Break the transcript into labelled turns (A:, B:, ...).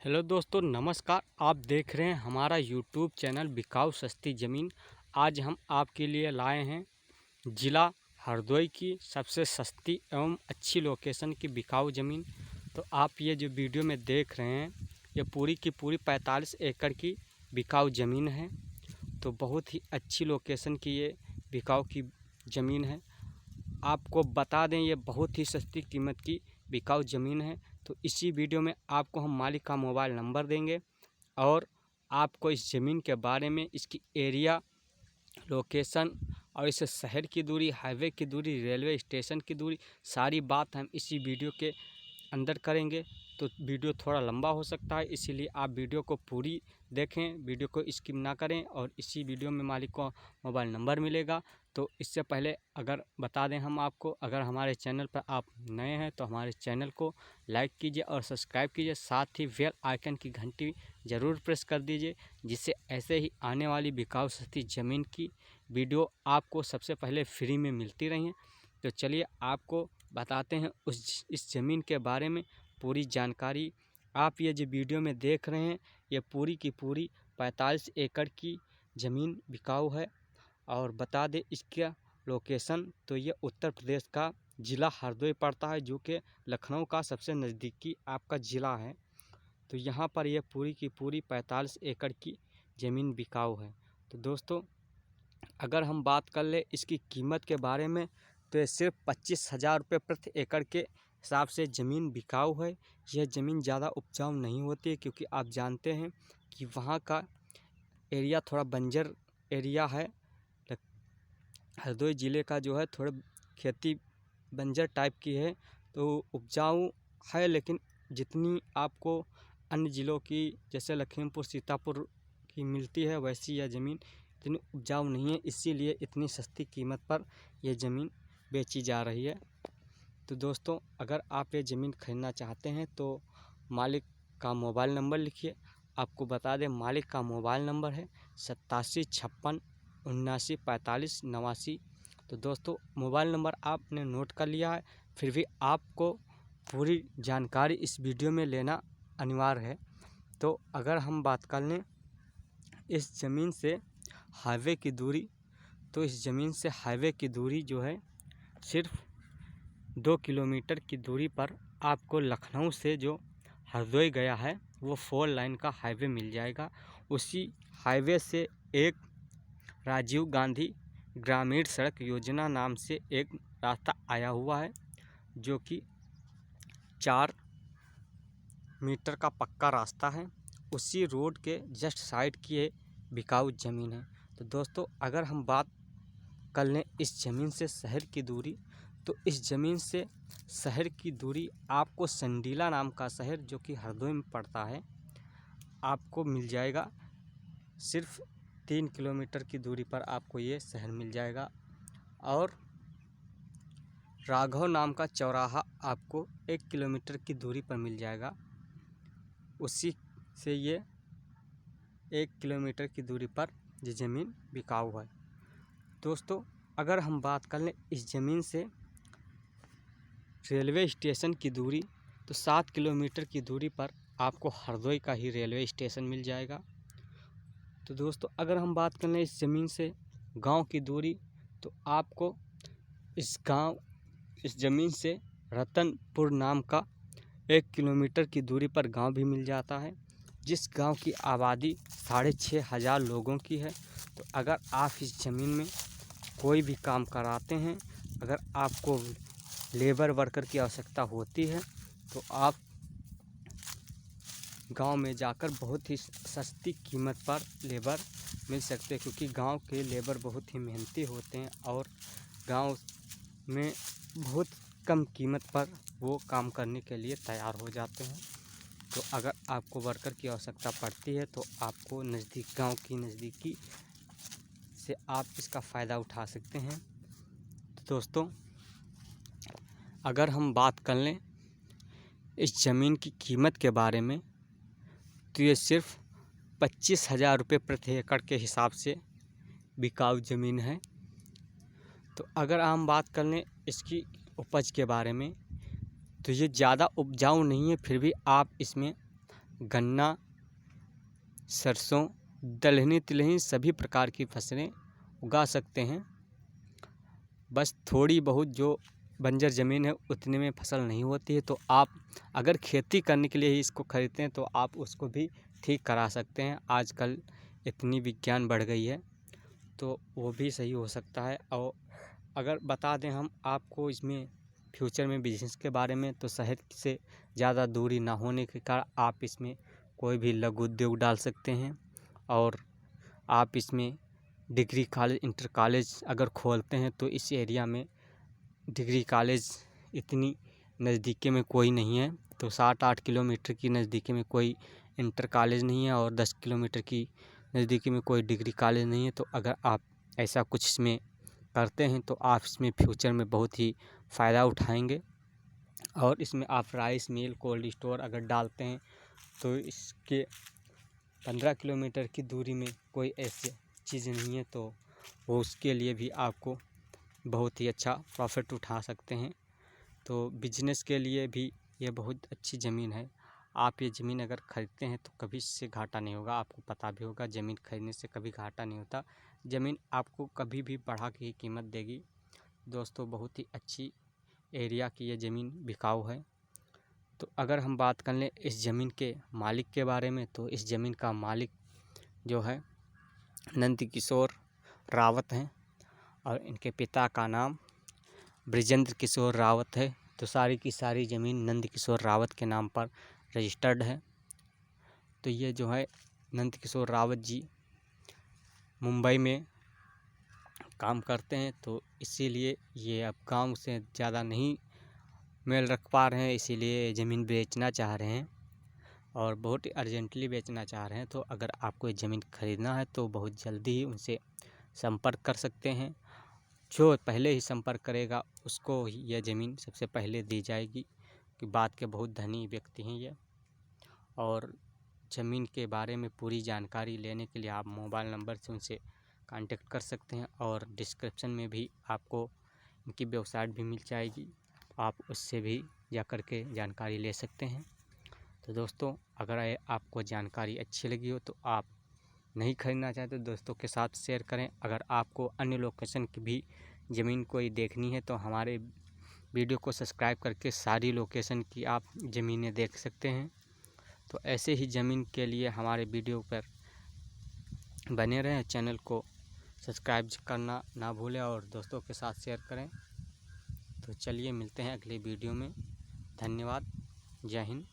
A: Hello दोस्तों, नमस्कार। आप देख रहे हैं हमारा यूट्यूब चैनल बिकाऊ सस्ती ज़मीन। आज हम आपके लिए लाए हैं ज़िला हरदोई की सबसे सस्ती एवं अच्छी लोकेशन की बिकाऊ ज़मीन। तो आप ये जो वीडियो में देख रहे हैं, ये पूरी की पूरी 45 एकड़ की बिकाऊ ज़मीन है। तो बहुत ही अच्छी लोकेशन की ये बिकाऊ की ज़मीन है। आपको बता दें, ये बहुत ही सस्ती कीमत की बिकाऊ ज़मीन है। तो इसी वीडियो में आपको हम मालिक का मोबाइल नंबर देंगे और आपको इस ज़मीन के बारे में, इसकी एरिया, लोकेशन और इस शहर की दूरी, हाईवे की दूरी, रेलवे स्टेशन की दूरी, सारी बात हम इसी वीडियो के अंदर करेंगे। तो वीडियो थोड़ा लंबा हो सकता है, इसीलिए आप वीडियो को पूरी देखें, वीडियो को स्किप ना करें। और इसी वीडियो में मालिक को मोबाइल नंबर मिलेगा। तो इससे पहले अगर बता दें हम आपको, अगर हमारे चैनल पर आप नए हैं तो हमारे चैनल को लाइक कीजिए और सब्सक्राइब कीजिए। साथ ही बेल आइकन की घंटी ज़रूर प्रेस कर दीजिए, जिससे ऐसे ही आने वाली बिकाऊ सस्ती ज़मीन की वीडियो आपको सबसे पहले फ्री में मिलती रहें। तो चलिए आपको बताते हैं इस ज़मीन के बारे में पूरी जानकारी। आप ये जो वीडियो में देख रहे हैं, ये पूरी की पूरी 45 एकड़ की ज़मीन बिकाऊ है। और बता दें इसका लोकेशन, तो ये उत्तर प्रदेश का ज़िला हरदोई पड़ता है, जो कि लखनऊ का सबसे नज़दीकी आपका ज़िला है। तो यहाँ पर ये पूरी की पूरी 45 एकड़ की ज़मीन बिकाऊ है। तो दोस्तों, अगर हम बात कर ले इसकी कीमत के बारे में, तो ये सिर्फ 25,000 रुपये प्रति एकड़ के हिसाब से ज़मीन बिकाऊ है। यह ज़मीन ज़्यादा उपजाऊ नहीं होती है, क्योंकि आप जानते हैं कि वहाँ का एरिया थोड़ा बंजर एरिया है। हरदोई ज़िले का जो है थोड़ा खेती बंजर टाइप की है, तो उपजाऊ है, लेकिन जितनी आपको अन्य ज़िलों की जैसे लखीमपुर, सीतापुर की मिलती है, वैसी यह ज़मीन इतनी उपजाऊ नहीं है। इसीलिए इतनी सस्ती कीमत पर यह ज़मीन बेची जा रही है। तो दोस्तों, अगर आप ये ज़मीन खरीदना चाहते हैं तो मालिक का मोबाइल नंबर लिखिए। आपको बता दें, मालिक का मोबाइल नंबर है 8756 79 45 89। तो दोस्तों, मोबाइल नंबर आपने नोट कर लिया है, फिर भी आपको पूरी जानकारी इस वीडियो में लेना अनिवार्य है। तो अगर हम बात कर लें इस ज़मीन से हाईवे की दूरी, तो इस ज़मीन से हाईवे की दूरी जो है सिर्फ 2 किलोमीटर की दूरी पर आपको लखनऊ से जो हरदोई गया है वो 4 लाइन का हाईवे मिल जाएगा। उसी हाईवे से एक राजीव गांधी ग्रामीण सड़क योजना नाम से एक रास्ता आया हुआ है, जो कि 4 मीटर का पक्का रास्ता है। उसी रोड के जस्ट साइड की ये बिकाऊ ज़मीन है। तो दोस्तों, अगर हम बात कर लें इस ज़मीन से शहर की दूरी, तो इस ज़मीन से शहर की दूरी आपको संडीला नाम का शहर, जो कि हरदोई में पड़ता है, आपको मिल जाएगा। सिर्फ 3 किलोमीटर की दूरी पर आपको ये शहर मिल जाएगा। और राघव नाम का चौराहा आपको 1 किलोमीटर की दूरी पर मिल जाएगा। उसी से ये 1 किलोमीटर की दूरी पर ये ज़मीन बिकाऊ है। दोस्तों, अगर हम बात कर लें इस ज़मीन से रेलवे स्टेशन की दूरी, तो 7 किलोमीटर की दूरी पर आपको हरदोई का ही रेलवे स्टेशन मिल जाएगा। तो दोस्तों, अगर हम बात कर लें इस ज़मीन से गांव की दूरी, तो आपको इस ज़मीन से रतनपुर नाम का 1 किलोमीटर की दूरी पर गांव भी मिल जाता है, जिस गांव की आबादी 6,500 लोगों की है। तो अगर आप इस ज़मीन में कोई भी काम कराते हैं, अगर आपको लेबर वर्कर की आवश्यकता होती है, तो आप गांव में जाकर बहुत ही सस्ती कीमत पर लेबर मिल सकते हैं, क्योंकि गांव के लेबर बहुत ही मेहनती होते हैं और गांव में बहुत कम कीमत पर वो काम करने के लिए तैयार हो जाते हैं। तो अगर आपको वर्कर की आवश्यकता पड़ती है, तो आपको गांव की नज़दीकी से आप इसका फ़ायदा उठा सकते हैं। तो दोस्तों, अगर हम बात कर लें इस ज़मीन की कीमत के बारे में, तो ये सिर्फ 25,000 रुपये प्रति एकड़ के हिसाब से बिकाऊ ज़मीन है। तो अगर हम बात कर लें इसकी उपज के बारे में, तो ये ज़्यादा उपजाऊ नहीं है, फिर भी आप इसमें गन्ना, सरसों, दलहनी तिलहनी सभी प्रकार की फसलें उगा सकते हैं। बस थोड़ी बहुत जो बंजर ज़मीन है उतने में फसल नहीं होती है, तो आप अगर खेती करने के लिए ही इसको खरीदते हैं तो आप उसको भी ठीक करा सकते हैं। आजकल इतनी विज्ञान बढ़ गई है तो वो भी सही हो सकता है। और अगर बता दें हम आपको इसमें फ्यूचर में बिजनेस के बारे में, तो शहर से ज़्यादा दूरी ना होने के कारण आप इसमें कोई भी लघु उद्योग डाल सकते हैं। और आप इसमें डिग्री कॉलेज, इंटर कॉलेज अगर खोलते हैं तो इस एरिया में डिग्री कॉलेज इतनी नज़दीकी में कोई नहीं है। तो 7-8 किलोमीटर की नज़दीकी में कोई इंटर कॉलेज नहीं है और 10 किलोमीटर की नज़दीकी में कोई डिग्री कॉलेज नहीं है। तो अगर आप ऐसा कुछ इसमें करते हैं तो आप इसमें फ्यूचर में बहुत ही फ़ायदा उठाएंगे। और इसमें आप राइस मिल, कोल्ड स्टोर अगर डालते हैं तो इसके 15 किलोमीटर की दूरी में कोई ऐसी चीज़ नहीं है, तो वो उसके लिए भी आपको बहुत ही अच्छा प्रॉफिट उठा सकते हैं। तो बिजनेस के लिए भी ये बहुत अच्छी ज़मीन है। आप ये ज़मीन अगर ख़रीदते हैं तो कभी इससे घाटा नहीं होगा। आपको पता भी होगा ज़मीन खरीदने से कभी घाटा नहीं होता। ज़मीन आपको कभी भी बढ़ा के ही कीमत देगी। दोस्तों, बहुत ही अच्छी एरिया की ये ज़मीन बिकाऊ है। तो अगर हम बात कर लें इस ज़मीन के मालिक के बारे में, तो इस ज़मीन का मालिक जो है नंदकिशोर रावत हैं और इनके पिता का नाम बृजेंद्र किशोर रावत है। तो सारी की सारी ज़मीन नंदकिशोर रावत के नाम पर रजिस्टर्ड है। तो ये जो है नंदकिशोर रावत जी मुंबई में काम करते हैं, तो इसीलिए ये अब गांव से ज़्यादा नहीं मेल रख पा रहे हैं, इसीलिए ज़मीन बेचना चाह रहे हैं और बहुत ही अर्जेंटली बेचना चाह रहे हैं। तो अगर आपको ये ज़मीन ख़रीदना है तो बहुत जल्दी ही उनसे संपर्क कर सकते हैं। जो पहले ही संपर्क करेगा उसको ही यह ज़मीन सबसे पहले दी जाएगी, कि बात के बहुत धनी व्यक्ति हैं ये। और ज़मीन के बारे में पूरी जानकारी लेने के लिए आप मोबाइल नंबर से उनसे कांटेक्ट कर सकते हैं और डिस्क्रिप्शन में भी आपको इनकी वेबसाइट भी मिल जाएगी, आप उससे भी जा कर के जानकारी ले सकते हैं। तो दोस्तों, अगर आपको जानकारी अच्छी लगी हो तो आप नहीं खरीदना चाहते तो दोस्तों के साथ शेयर करें। अगर आपको अन्य लोकेशन की भी ज़मीन कोई देखनी है तो हमारे वीडियो को सब्सक्राइब करके सारी लोकेशन की आप ज़मीनें देख सकते हैं। तो ऐसे ही ज़मीन के लिए हमारे वीडियो पर बने रहें। चैनल को सब्सक्राइब करना ना भूलें और दोस्तों के साथ शेयर करें। तो चलिए मिलते हैं अगले वीडियो में। धन्यवाद। जय हिंद।